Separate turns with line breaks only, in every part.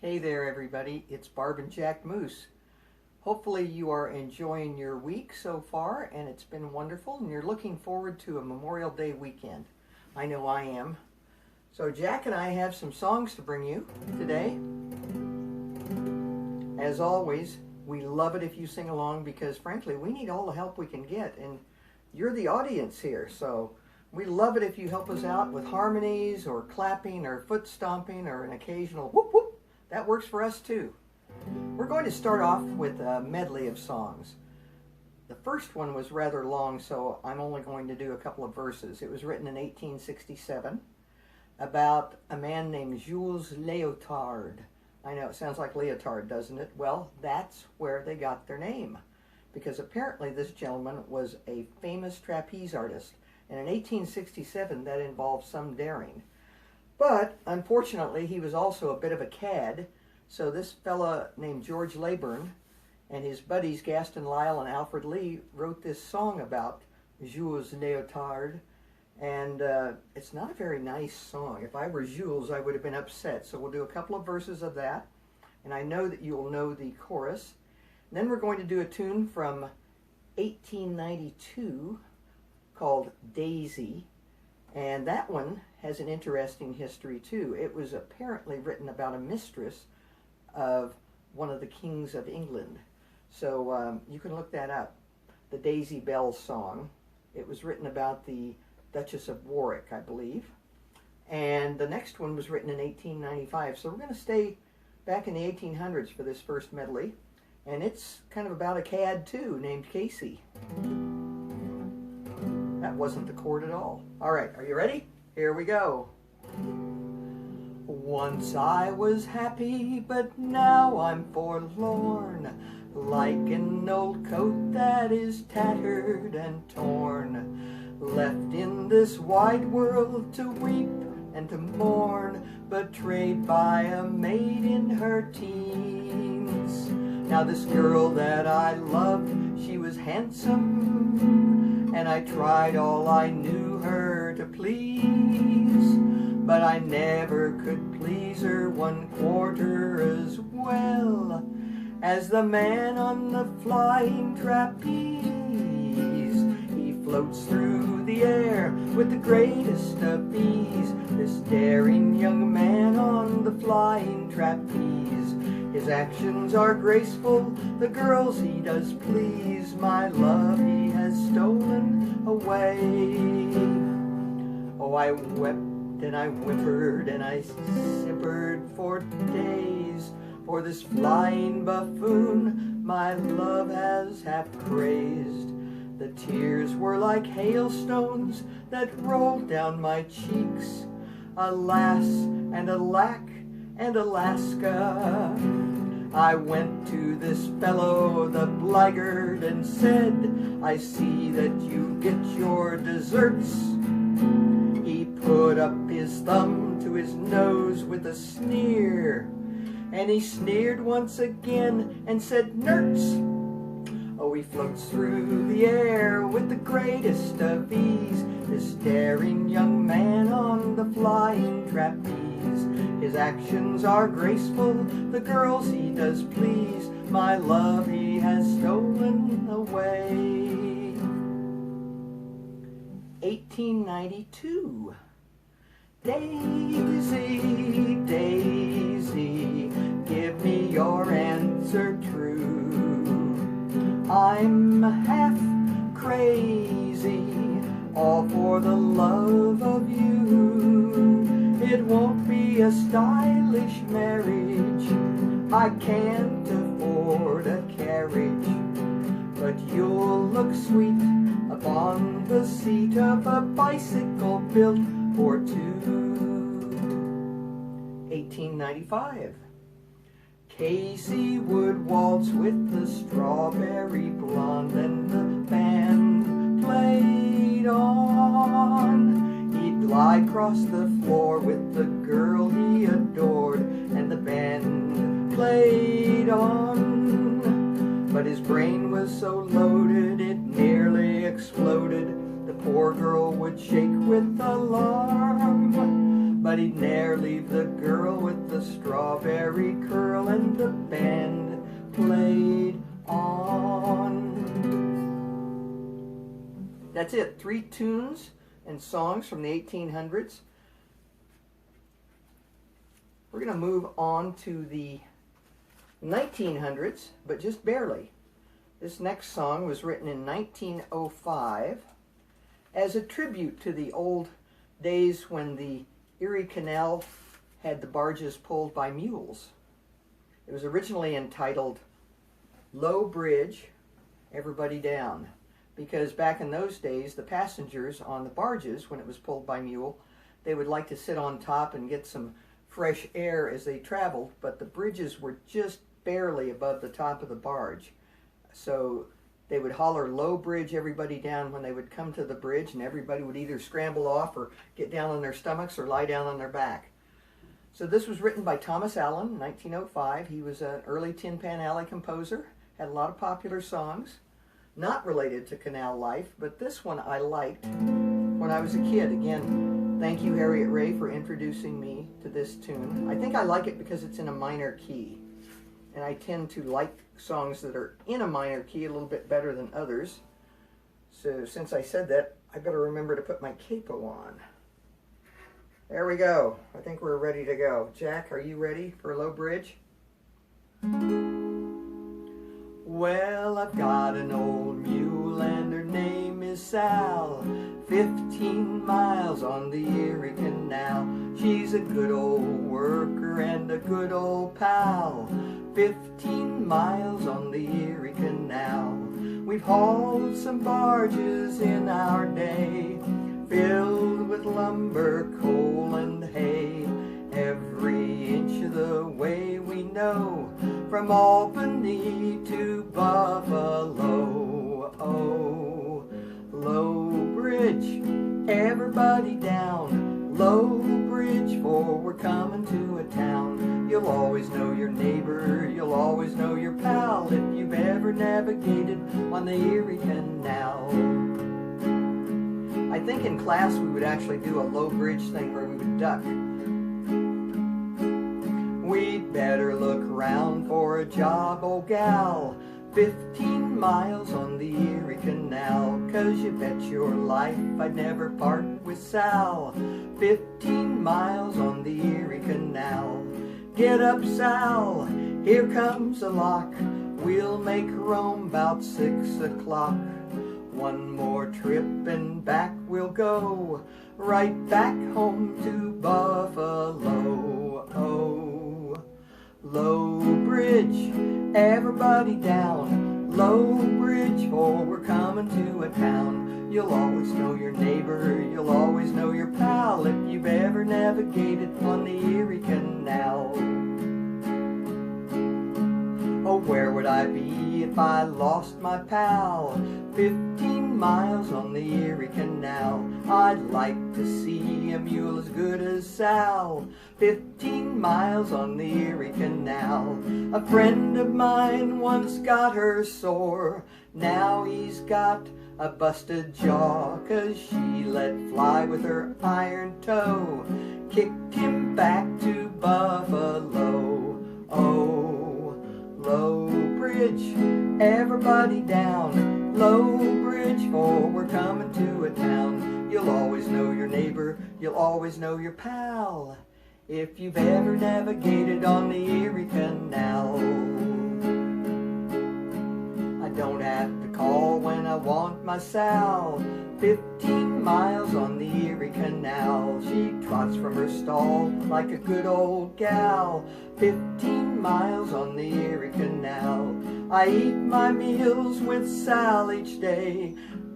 Hey there everybody, it's Barb and Jack Moose. Hopefully you are enjoying your week so far and it's been wonderful and you're looking forward to a Memorial Day weekend. I know I am. So Jack and I have some songs to bring you today. As always, we love it if you sing along because frankly we need all the help we can get and you're the audience here, so we love it if you help us out with harmonies or clapping or foot stomping or an occasional whoop whoop. That works for us too. We're going to start off with a medley of songs. The first one was rather long, so I'm only going to do a couple of verses. It was written in 1867 about a man named Jules Léotard. I know it sounds like leotard, doesn't it? Well, that's where they got their name, because apparently this gentleman was a famous trapeze artist, and in 1867 that involved some daring. But, unfortunately, he was also a bit of a cad, so this fella named George Leyburn and his buddies Gaston Lyle and Alfred Lee wrote this song about Jules Léotard, and it's not a very nice song. If I were Jules, I would have been upset, so we'll do a couple of verses of that, and I know that you'll know the chorus. And then we're going to do a tune from 1892 called Daisy, and that one has an interesting history too. It was apparently written about a mistress of one of the kings of England. So you can look that up. The Daisy Bell song. It was written about the Duchess of Warwick, I believe. And the next one was written in 1895. So we're going to stay back in the 1800s for this first medley. And it's kind of about a cad too, named Casey. That wasn't the chord at all. All right, are you ready? Here we go. Once I was happy, but now I'm forlorn, like an old coat that is tattered and torn, left in this wide world to weep and to mourn, betrayed by a maid in her teens. Now this girl that I loved, she was handsome, and I tried all I knew her to please, but I never could please her 1/4 as well as the man on the flying trapeze. He floats through the air with the greatest of ease, this daring young man on the flying trapeze. His actions are graceful, the girls he does please, my love he has stolen away. Oh, I wept and I whimpered and I simpered for days, for this flying buffoon my love has half crazed. The tears were like hailstones that rolled down my cheeks. Alas and alack and Alaska, I went to this fellow, the blackguard, and said, I see that you get your deserts. He put up his thumb to his nose with a sneer, and he sneered once again and said, Nerds! Oh, he floats through the air with the greatest of ease, this daring young man on the flying trapeze. His actions are graceful, the girls he does please, my love he has stolen away. 1892. Daisy, Daisy, give me your answer true. I'm half crazy, all for the love of you. It won't be a stylish marriage, I can't afford a carriage, but you'll look sweet upon the seat of a bicycle built for two. 1895. Casey would waltz with the strawberry blonde and the band played on. He'd glide across the floor with the girl he adored and the band played on. But his brain was so loaded it nearly exploded. The poor girl would shake with alarm. but he'd ne'er leave the girl with the strawberry curl, and the band played on. That's it, 3 tunes and songs from the 1800s. We're going to move on to the 1900s, but just barely. This next song was written in 1905 as a tribute to the old days when the Erie Canal had the barges pulled by mules. It was originally entitled Low Bridge, Everybody Down, because back in those days, the passengers on the barges, when it was pulled by mule, they would like to sit on top and get some fresh air as they traveled, but the bridges were just barely above the top of the barge. So they would holler, "Low bridge, everybody down," when they would come to the bridge, and everybody would either scramble off or get down on their stomachs or lie down on their back. So this was written by Thomas Allen, 1905. He was an early Tin Pan Alley composer, had a lot of popular songs, not related to canal life, but this one I liked when I was a kid. Again, thank you, Harriet Ray, for introducing me to this tune. I think I like it because it's in a minor key, and I tend to like songs that are in a minor key a little bit better than others. So since I said that, I better remember to put my capo on. There we go. I think we're ready to go. Jack, are you ready for Low Bridge? Well, I've got an old mule and her name is Sal, 15 miles on the Erie Canal. She's a good old worker and a good old pal, 15 miles on the Erie Canal. We've hauled some barges in our day, filled with lumber, coal, and hay, every inch of the way we know, from Albany to Buffalo. Oh, Low Bridge, everybody down, Low Bridge, for we're coming to a town. You'll always know your neighbor, you'll always know your pal, if you've ever navigated on the Erie Canal. I think in class we would actually do a low bridge thing where we would duck. We'd better look around for a job, old gal, 15 miles on the Erie Canal, 'cause you bet your life I'd never part with Sal, 15 miles on the Erie Canal. Get up, Sal, here comes a lock, we'll make Rome 'bout 6 o'clock. One more trip and back we'll go, right back home to Buffalo. Oh, Low Bridge, everybody down, Low Bridge, for we're coming to a town. You'll always know your neighbor, you'll always know your pal, if you've ever navigated on the Erie Canal. Oh, where would I be if I lost my pal, 15 miles on the Erie Canal. I'd like to see a mule as good as Sal, 15 miles on the Erie Canal. A friend of mine once got her sore, now he's got a busted jaw, 'cause she let fly with her iron toe, kicked him back to Buffalo. Oh, Low Bridge, everybody down, Low Bridge, for we're coming to a town. You'll always know your neighbor, you'll always know your pal, if you've ever navigated on the Erie Canal. I don't have to call when I want my Sal, 15 miles on the Erie Canal. She trots from her stall like a good old gal, 15 miles on the Erie Canal. I eat my meals with Sal each day.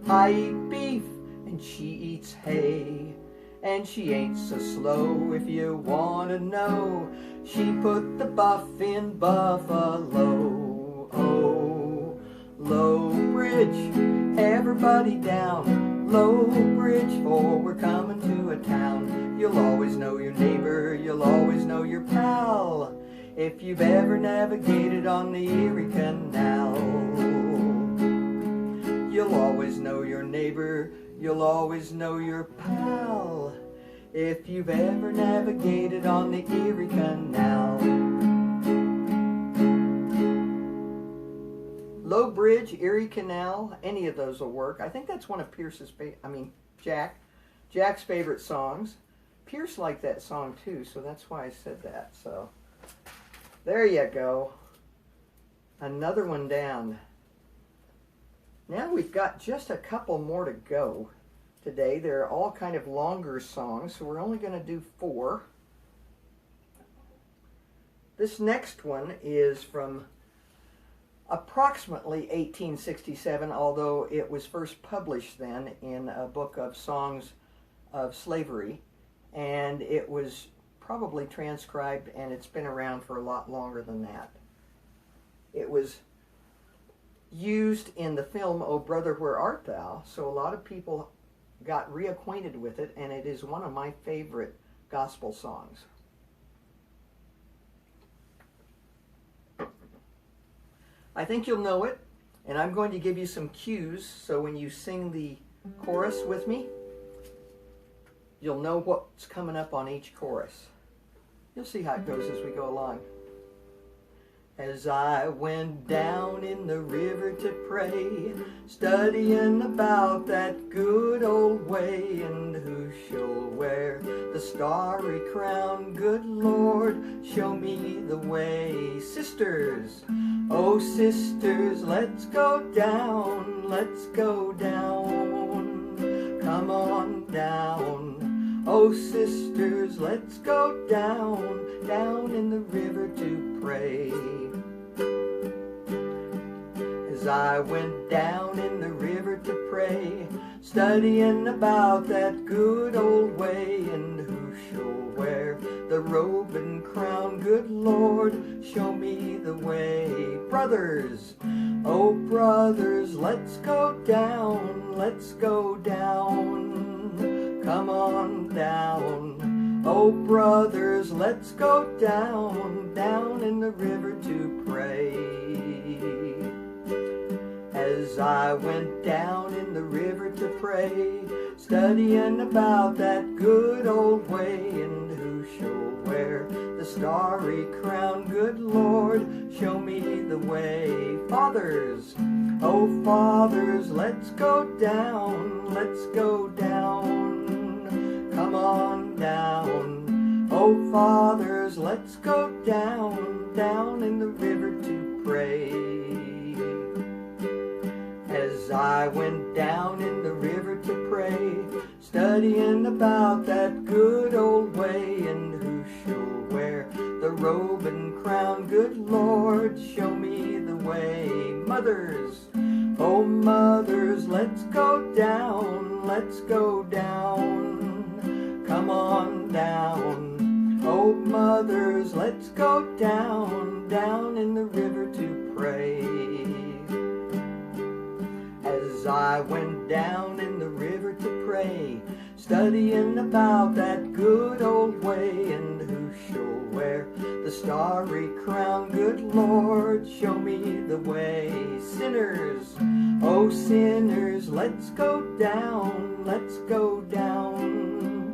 I eat beef and she eats hay. And she ain't so slow if you want to know. She put the buff in Buffalo. Oh, Low Bridge, everybody down, Low Bridge, for we're coming to a town. You'll always know your neighbor, you'll always know your pal, if you've ever navigated on the Erie Canal. You'll always know your neighbor, you'll always know your pal, if you've ever navigated on the Erie Canal. Low Bridge, Erie Canal, any of those will work. I think that's one of Jack's favorite songs. Pierce liked that song too, so that's why I said that. So there you go. Another one down. Now we've got just a couple more to go today. They're all kind of longer songs, so we're only going to do 4. This next one is from approximately 1867, although it was first published then in a book of songs of slavery, and it was probably transcribed, and it's been around for a lot longer than that. It was used in the film Oh Brother, Where Art Thou, so a lot of people got reacquainted with it, and it is one of my favorite gospel songs. I think you'll know it, and I'm going to give you some cues, so when you sing the chorus with me, you'll know what's coming up on each chorus. You'll see how it goes as we go along. As I went down in the river to pray, studying about that good old way, and who shall wear the starry crown? Good Lord, show me the way. Sisters, oh sisters, let's go down, let's go down. Come on down. Oh sisters, let's go down, down in the river to pray. As I went down in the river to pray, studying about that good old way, and who shall wear the robe and crown? Good Lord, show me the way. Brothers, oh brothers, let's go down, let's go down. Come on down. Oh brothers, let's go down, down in the river to pray. As I went down in the river to pray, studying about that good old way, and who shall wear the starry crown? Good Lord, show me the way. Fathers, oh fathers, let's go down, let's go down. Come on down. Oh fathers, let's go down, down in the river to pray. As I went down in the river to pray, studying about that good old way, and who shall wear the robe and crown? Good Lord, show me the way. Mothers, oh mothers, let's go down, let's go down. Come on down. Oh mothers, let's go down, down in the river to pray. As I went down in the river to pray, studying about that good old way, and who shall wear the starry crown? Good Lord, show me the way. Sinners, oh sinners, let's go down, let's go down.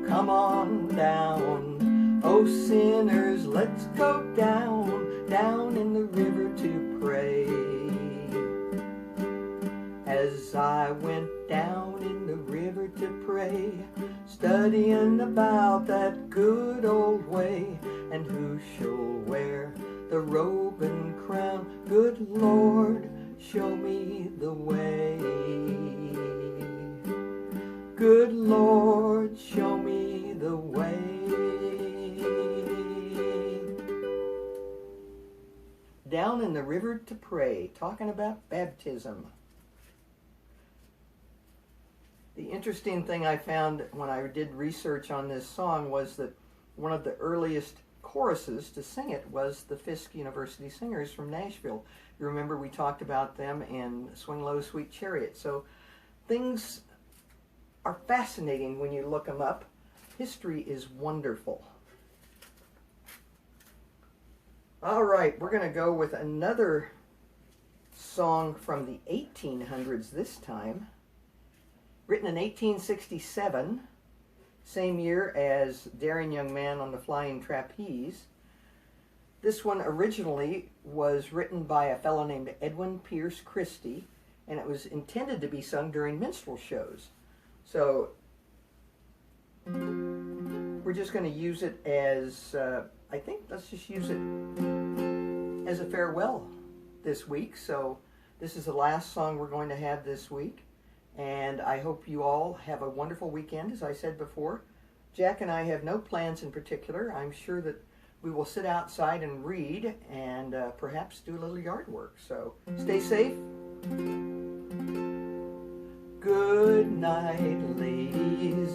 Come on down. Oh sinners, let's go down, down in the river to pray. As I went down in the river to pray, studying about that good old way, and who shall wear the robe and crown? Good Lord, show me the way. Good Lord, show me the way. Down in the river to pray, talking about baptism. The interesting thing I found when I did research on this song was that one of the earliest choruses to sing it was the Fisk University Singers from Nashville. You remember we talked about them in Swing Low, Sweet Chariot. So things are fascinating when you look them up. History is wonderful. All right, we're going to go with another song from the 1800s this time. Written in 1867, same year as Daring Young Man on the Flying Trapeze. This one originally was written by a fellow named Edwin Pierce Christie, and it was intended to be sung during minstrel shows. So we're just going to use it as, I think let's just use it as a farewell this week. So this is the last song we're going to have this week, and I hope you all have a wonderful weekend. As I said before, Jack and I have no plans in particular. I'm sure that we will sit outside and read and perhaps do a little yard work. So stay safe. Good night, ladies.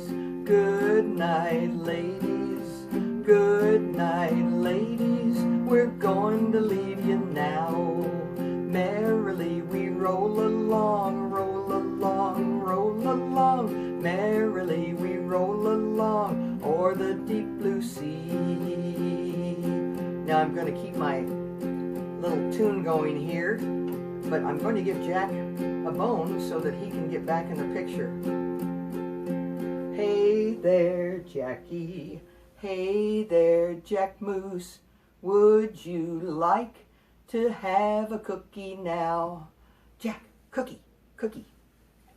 Good night, ladies. Good night, ladies. We're going to leave you now. Merrily we roll along, roll along, roll along. Merrily we roll along o'er the deep blue sea. Now I'm going to keep my little tune going here, but I'm going to give Jack a bone so that he can get back in the picture. Hey there, Jackie. Hey there, Jack Moose. Would you like to have a cookie now? Jack, cookie, cookie.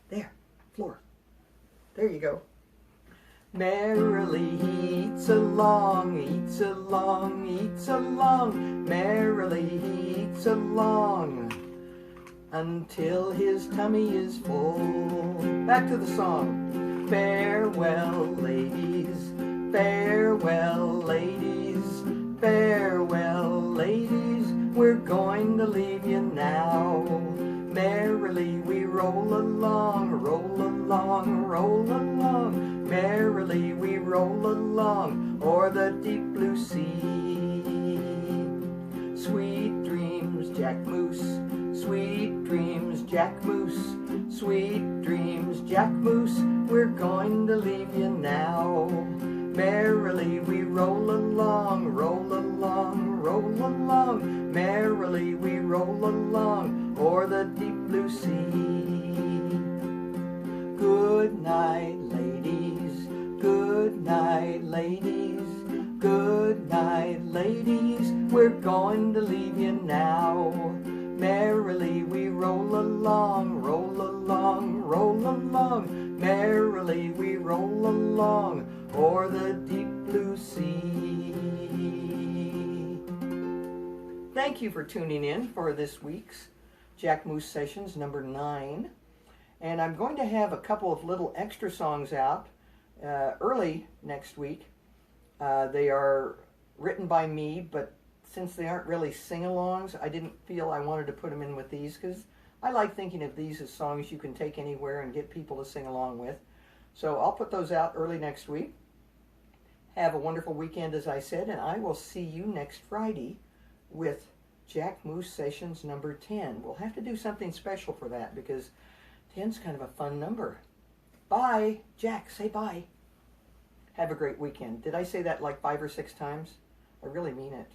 There, floor. There you go. Merrily he eats along, eats along, eats along. Merrily he eats along until his tummy is full. Back to the song. Farewell, ladies. Farewell, ladies. Farewell, ladies. We're going to leave you now. Merrily we roll along, roll along, roll along. Merrily we roll along o'er the deep blue sea. Sweet dreams, Jack Moose. Sweet dreams, Jack Moose. Sweet dreams, Jack Moose. We're going to leave you now. Merrily we roll along, roll along, roll along. Merrily we roll along o'er the deep blue sea. Good night, ladies. Good night, ladies. Good night, ladies. We're going to leave you now. Merrily we roll along, roll along, roll along. Merrily we roll along o'er the deep blue sea. Thank you for tuning in for this week's Jack Moose Sessions number 9. And I'm going to have a couple of little extra songs out early next week. They are written by me, but since they aren't really sing-alongs, I didn't feel I wanted to put them in with these, because I like thinking of these as songs you can take anywhere and get people to sing along with. So I'll put those out early next week. Have a wonderful weekend, as I said, and I will see you next Friday with Jack Moose Sessions number 10. We'll have to do something special for that, because 10's kind of a fun number. Bye. Jack, say bye. Have a great weekend. Did I say that like 5 or 6 times? I really mean it.